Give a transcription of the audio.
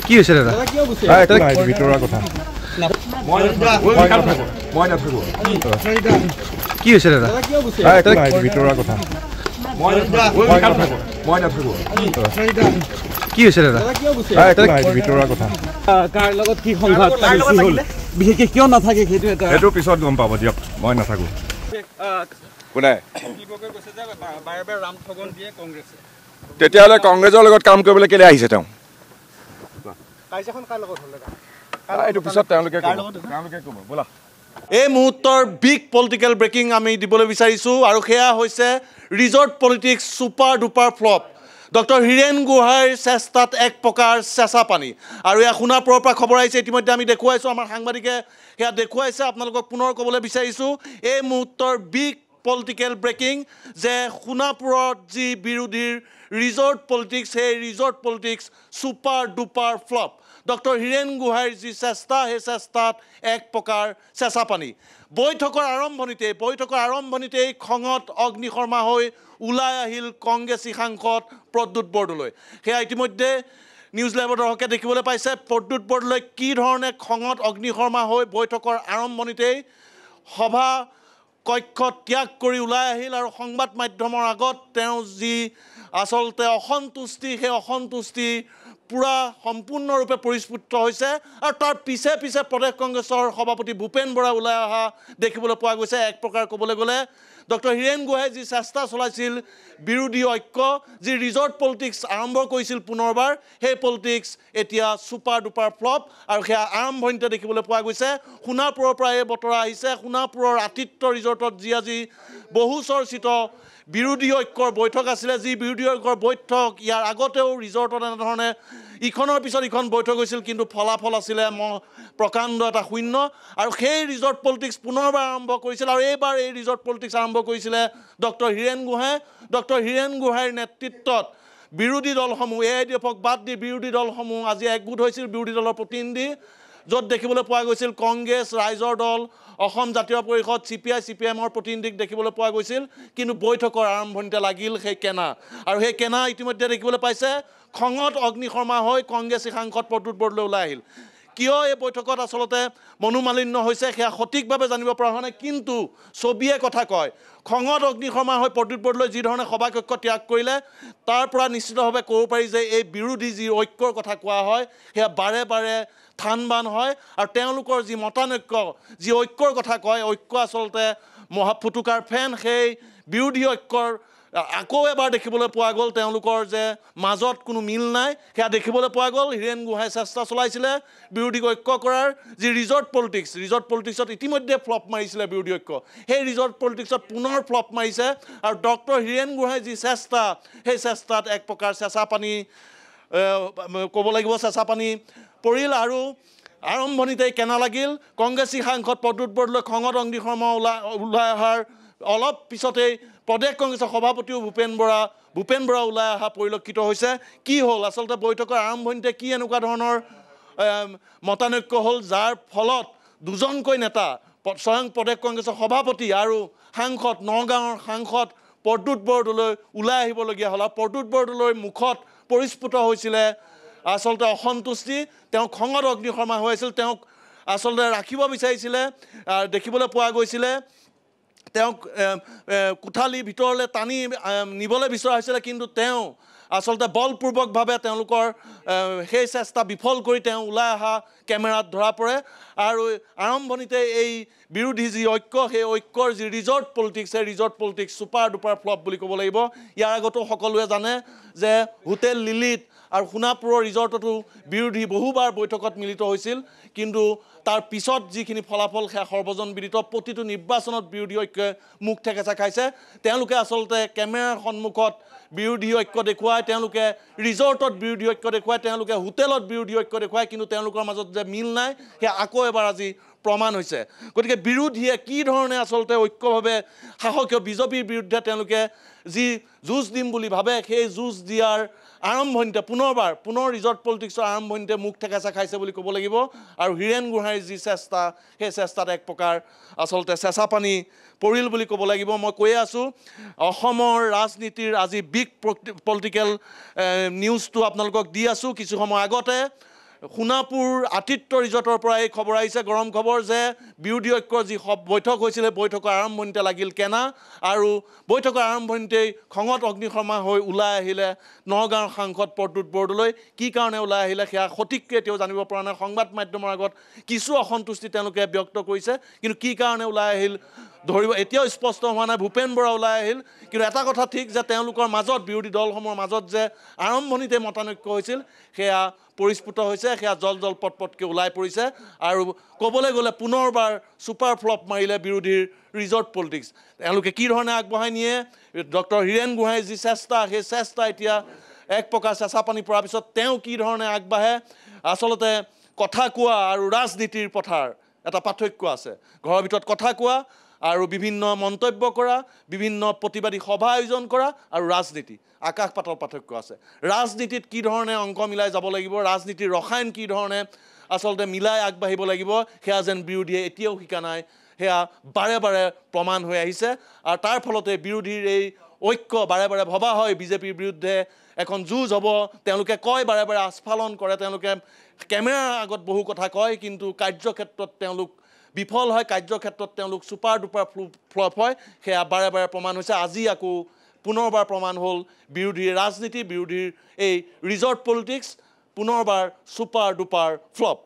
কি হৈছে দাদা ভিতৰুৱা কথা কি হৈছে দাদা ভিতৰুৱা কথা কি হৈছে দাদা ভিতৰুৱা কথা কাৰ লগত কি সংঘাত হ'ল বিশেষকৈ কিয় নাথাকে সেইটো পিছত গম পাব দিয়ক মই নাথাকো কোনে তেতিয়াহ'লে কংগ্ৰেছৰ লগত কাম কৰিবলৈ কেলে আহিছে তেওঁ এইটো পিছত তেওঁলোকে ক'ব ব'লা এই মুহূৰ্তৰ বিগ পলিটিকেল ব্ৰেকিং আমি দিবলৈ বিচাৰিছোঁ আৰু সেয়া হৈছে resort politics super duper flop doctor Hiren গোহাঁইৰ চেষ্টাত এক প্ৰকাৰ চেঁচা পানী আৰু এয়া সোণাপুৰৰ পৰা খবৰ আহিছে ইতিমধ্যে আমি দেখুৱাইছোঁ আমাৰ সাংবাদিকে সেয়া দেখুৱাইছে আপোনালোকক পুনৰ ক'বলৈ বিচাৰিছোঁ এই মুহূৰ্তৰ বিগ পলিটিকেল ব্ৰেকিং যে সোণাপুৰত যি বিৰোধীৰ ৰিজৰ্ট পলিটিক্স সেই resort politics super duper flop doctor Hiren গোহাঁইৰ যি চেষ্টা সেই চেষ্টাত এক প্ৰকাৰ চেঁচা পানী বৈঠকৰ আৰম্ভণিতেই খঙত অগ্নিশৰ্মা হৈ ওলাই আহিল কংগ্ৰেছী সাংসদ প্ৰদ্যুৎ বৰদলৈ সেয়া ইতিমধ্যে নিউজ লাইভৰ দৰ্শকে দেখিবলৈ পাইছে প্ৰদ্যুৎ বৰদলৈ কি ধৰণে খঙত অগ্নিশৰ্মা হৈ বৈঠকৰ আৰম্ভণিতেই সভা কক্ষ ত্যাগ কৰি ওলাই আহিল আৰু সংবাদ মাধ্যমৰ আগত তেওঁ যি আচলতে অসন্তুষ্টি সেই অসন্তুষ্টি পুৰা সম্পূৰ্ণৰূপে পৰিস্ফুট হৈছে আৰু তাৰ পিছে পিছে প্ৰদেশ কংগ্ৰেছৰ সভাপতি ভূপেন বৰা ওলাই অহা দেখিবলৈ পোৱা গৈছে এক প্ৰকাৰ ক'বলৈ গ'লে ডক্টৰ হীৰেণ গোহাঁই যি চেষ্টা চলাইছিল বিৰোধী ঐক্য যি ৰিজৰ্ট পলিটিক্স আৰম্ভ কৰিছিল পুনৰবাৰ সেই পলিটিক্স এতিয়া ছুপাৰ ডুপাৰ ফ্লপ আৰু সেয়া আৰম্ভণিতে দেখিবলৈ পোৱা গৈছে সোণাপুৰৰ পৰা এই বতৰা আহিছে সোণাপুৰৰ আতিথ্য ৰিজৰ্টত যি আজি বহু চৰ্চিত বিৰোধী ঐক্যৰ বৈঠক আছিলে যি বিৰোধী ঐক্যৰ বৈঠক ইয়াৰ আগতেও ৰিজৰ্টত এনেধৰণে ইখনৰ পিছত ইখন বৈঠক হৈছিল কিন্তু ফলাফল আছিলে প্ৰকাণ্ড এটা শূন্য আৰু সেই ৰিজৰ্ট পলিটিক্স পুনৰবাৰ আৰম্ভ কৰিছিল আৰু এইবাৰ এই ৰিজৰ্ট পলিটিক্স আৰম্ভ কৰিছিলে ডক্টৰ হীৰেণ গোহাঁইৰ নেতৃত্বত বিৰোধী দলসমূহ AIDFক বাদ দি বিৰোধী দলসমূহ আজি একগোট হৈছিল বিৰোধী দলৰ প্ৰতিনিধি য'ত দেখিবলৈ পোৱা গৈছিল কংগ্ৰেছ ৰাইজৰ দল অসম জাতীয় পৰিষদ CPIMৰ প্ৰতিনিধিক দেখিবলৈ পোৱা গৈছিল কিন্তু বৈঠকৰ আৰম্ভণিতে লাগিল সেই কেনা আৰু সেই কেনা ইতিমধ্যে দেখিবলৈ পাইছে খঙত অগ্নিশৰ্মা হৈ কংগ্ৰেছী সাংসদ প্ৰদ্যুৎ বৰদলৈ ওলাই আহিল কিয় এই বৈঠকত আচলতে মনোমালিন্য হৈছে সেয়া সঠিকভাৱে জানিব পৰা হোৱা নাই কিন্তু ছবিয়ে কথা কয় খঙত অগ্নিশৰ্মা হৈ প্ৰদ্যুৎ বৰদলৈ যি ধৰণে সভাকক্ষ ত্যাগ কৰিলে তাৰ পৰা নিশ্চিতভাৱে ক'ব পাৰি যে এই বিৰোধী যি ঐক্যৰ কথা কোৱা হয় সেয়া বাৰে বাৰে থানবান হয় আৰু তেওঁলোকৰ যি মতানৈক্য যি ঐক্যৰ কথা কয় ঐক্য আচলতে মহাফুটুকাৰ ফেন সেই বিৰোধী ঐক্যৰ আকৌ এবাৰ দেখিবলৈ পোৱা গ'ল তেওঁলোকৰ যে মাজত কোনো মিল নাই সেয়া দেখিবলৈ পোৱা গ'ল হীৰেণ গোহাঁই চেষ্টা চলাইছিলে বিৰোধী ঐক্য কৰাৰ যি ৰিজৰ্ট পলিটিক্সত ইতিমধ্যে ফ্লপ মাৰিছিলে বিৰোধী ঐক্য সেই ৰিজৰ্ট পলিটিক্সত পুনৰ ফ্লপ মাৰিছে আৰু ডক্টৰ হীৰেণ গোহাঁইৰ যি চেষ্টা সেই চেষ্টাত এক প্ৰকাৰ চেঁচা পানী ক'ব লাগিব চেঁচা পানী পৰিল আৰু আৰম্ভণিতেই কেনা লাগিল কংগ্ৰেছী সাংসদ প্ৰদ্যুৎ বৰদলৈ খঙত অগ্নিশৰ্মা ওলাই অহাৰ অলপ পিছতেই প্ৰদেশ কংগ্ৰেছৰ সভাপতিও ভূপেন বৰা ওলাই অহা পৰিলক্ষিত হৈছে কি হ'ল আচলতে বৈঠকৰ আৰম্ভণিতে কি এনেকুৱা ধৰণৰ মতানৈক্য হ'ল যাৰ ফলত দুজনকৈ নেতা স্বয়ং প্ৰদেশ কংগ্ৰেছৰ সভাপতি আৰু সাংসদ নগাঁৱৰ সাংসদ প্ৰদ্যুৎ বৰদলৈ ওলাই আহিবলগীয়া হ'ল আৰু প্ৰদ্যুৎ বৰদলৈৰ মুখত পৰিস্ফুট হৈছিলে আচলতে অসন্তুষ্টি তেওঁ খঙত অগ্নিশৰ্মা হৈ আছিল তেওঁক আচলতে ৰাখিব বিচাৰিছিলে দেখিবলৈ পোৱা গৈছিলে তেওঁক কোঠালি ভিতৰলৈ টানি নিবলৈ বিচৰা হৈছিলে কিন্তু তেওঁ আচলতে বলপূৰ্বকভাৱে তেওঁলোকৰ সেই চেষ্টা বিফল কৰি তেওঁ ওলাই অহা কেমেৰাত ধৰা পৰে আৰু আৰম্ভণিতে এই বিৰোধী যি ঐক্য সেই ঐক্যৰ যি resort politics super duper flop বুলি ক'ব লাগিব ইয়াৰ আগতো সকলোৱে জানে যে হোটেল লিলিত আৰু সোণাপুৰৰ ৰিজৰ্টতো বিৰোধী বহুবাৰ বৈঠকত মিলিত হৈছিল কিন্তু তাৰ পিছত যিখিনি ফলাফল সেয়া সৰ্বজনবিদিত প্ৰতিটো নিৰ্বাচনত বিৰোধী ঐক্যই মুখ ঠেকেচা খাইছে তেওঁলোকে আচলতে কেমেৰাৰ সন্মুখত বিৰোধী ঐক্য দেখুৱায় তেওঁলোকে ৰিজৰ্টত বিৰোধী ঐক্য দেখুৱায় তেওঁলোকে হোটেলত বিৰোধী ঐক্য দেখুৱায় কিন্তু তেওঁলোকৰ মাজত যে মিল নাই সেয়া আকৌ এবাৰ আজি প্ৰমাণ হৈছে গতিকে বিৰোধীয়ে কি ধৰণে আচলতে ঐক্যভাৱে সাহসীয় বিজেপিৰ বিৰুদ্ধে তেওঁলোকে যি যুঁজ দিম বুলি ভাবে সেই যুঁজ দিয়াৰ আৰম্ভণিতে পুনৰ ৰিজৰ্ট পলিটিক্সৰ আৰম্ভণিতে মুখ ঠেকেচা খাইছে বুলি ক'ব লাগিব আৰু হীৰেণ গোহাঁইৰ যি চেষ্টা সেই চেষ্টাত এক প্ৰকাৰ আচলতে চেঁচা পানী পৰিল বুলি ক'ব লাগিব মই কৈয়ে আছোঁ অসমৰ ৰাজনীতিৰ আজি বিগ পলিটিকেল নিউজটো আপোনালোকক দি আছোঁ কিছু সময় আগতে সোণাপুৰ আতিথ্য ৰিজৰ্টৰ পৰা এই খবৰ আহিছে গৰম খবৰ যে বিৰোধী ঐক্যৰ যি বৈঠক হৈছিলে বৈঠকৰ আৰম্ভণিতে লাগিল কেনা আৰু বৈঠকৰ আৰম্ভণিতেই খঙত অগ্নিশৰ্মা হৈ ওলাই আহিলে নগাঁৱৰ সাংসদ প্ৰদ্যুৎ বৰদলৈ কি কাৰণে ওলাই আহিলে সেয়া সঠিককৈ তেওঁ জানিব পৰা নাই সংবাদ মাধ্যমৰ আগত কিছু অসন্তুষ্টি তেওঁলোকে ব্যক্ত কৰিছে কিন্তু কি কাৰণে ওলাই আহিল ধৰিব এতিয়াও স্পষ্ট হোৱা নাই ভূপেন বৰা ওলাই আহিল কিন্তু এটা কথা ঠিক যে তেওঁলোকৰ মাজত বিৰোধী দলসমূহৰ মাজত যে আৰম্ভণিতে মতানৈক্য হৈছিল সেয়া পৰিস্ফুট হৈছে সেয়া জল পটপটকৈ ওলাই পৰিছে আৰু ক'বলৈ গ'লে পুনৰবাৰ ছুপাৰ ফ্লপ মাৰিলে বিৰোধীৰ ৰিজৰ্ট পলিটিক্স তেওঁলোকে কি ধৰণে আগবঢ়াই নিয়ে ডক্টৰ হীৰেণ গোহাঁইৰ যি চেষ্টা সেই চেষ্টা এতিয়া এক প্ৰকাৰ চেঁচা পানী পৰাৰ পিছত তেওঁ কি ধৰণে আগবাঢ়ে আচলতে কথা কোৱা আৰু ৰাজনীতিৰ পথাৰ এটা পাৰ্থক্য আছে ঘৰৰ ভিতৰত কথা কোৱা আৰু বিভিন্ন মন্তব্য কৰা বিভিন্ন প্ৰতিবাদী সভা আয়োজন কৰা আৰু ৰাজনীতি আকাশ পাতাল পাৰ্থক্য আছে ৰাজনীতিত কি ধৰণে অংক মিলাই যাব লাগিব ৰাজনীতিৰ ৰসায়ন কি ধৰণে আচলতে মিলাই আগবাঢ়িব লাগিব সেয়া যেন বিৰোধীয়ে এতিয়াও শিকা নাই সেয়া বাৰে বাৰে প্ৰমাণ হৈ আহিছে আৰু তাৰ ফলতে বিৰোধীৰ এই ঐক্য বাৰে বাৰে ভবা হয় বিজেপিৰ বিৰুদ্ধে এখন যুঁজ হ'ব তেওঁলোকে কয় বাৰে বাৰে আস্ফালন কৰে তেওঁলোকে কেমেৰাৰ আগত বহু কথা কয় কিন্তু কাৰ্যক্ষেত্ৰত তেওঁলোক বিফল হয় কাৰ্যক্ষেত্ৰত তেওঁলোক ছুপাৰ ডুপাৰ ফ্লপ হয় সেয়া বাৰে বাৰে প্ৰমাণ হৈছে আজি আকৌ পুনৰবাৰ প্ৰমাণ হ'ল বিৰোধীৰ ৰাজনীতি বিৰোধীৰ এই ৰিজৰ্ট পলিটিক্স পুনৰবাৰ ছুপাৰ ডুপাৰ ফ্লপ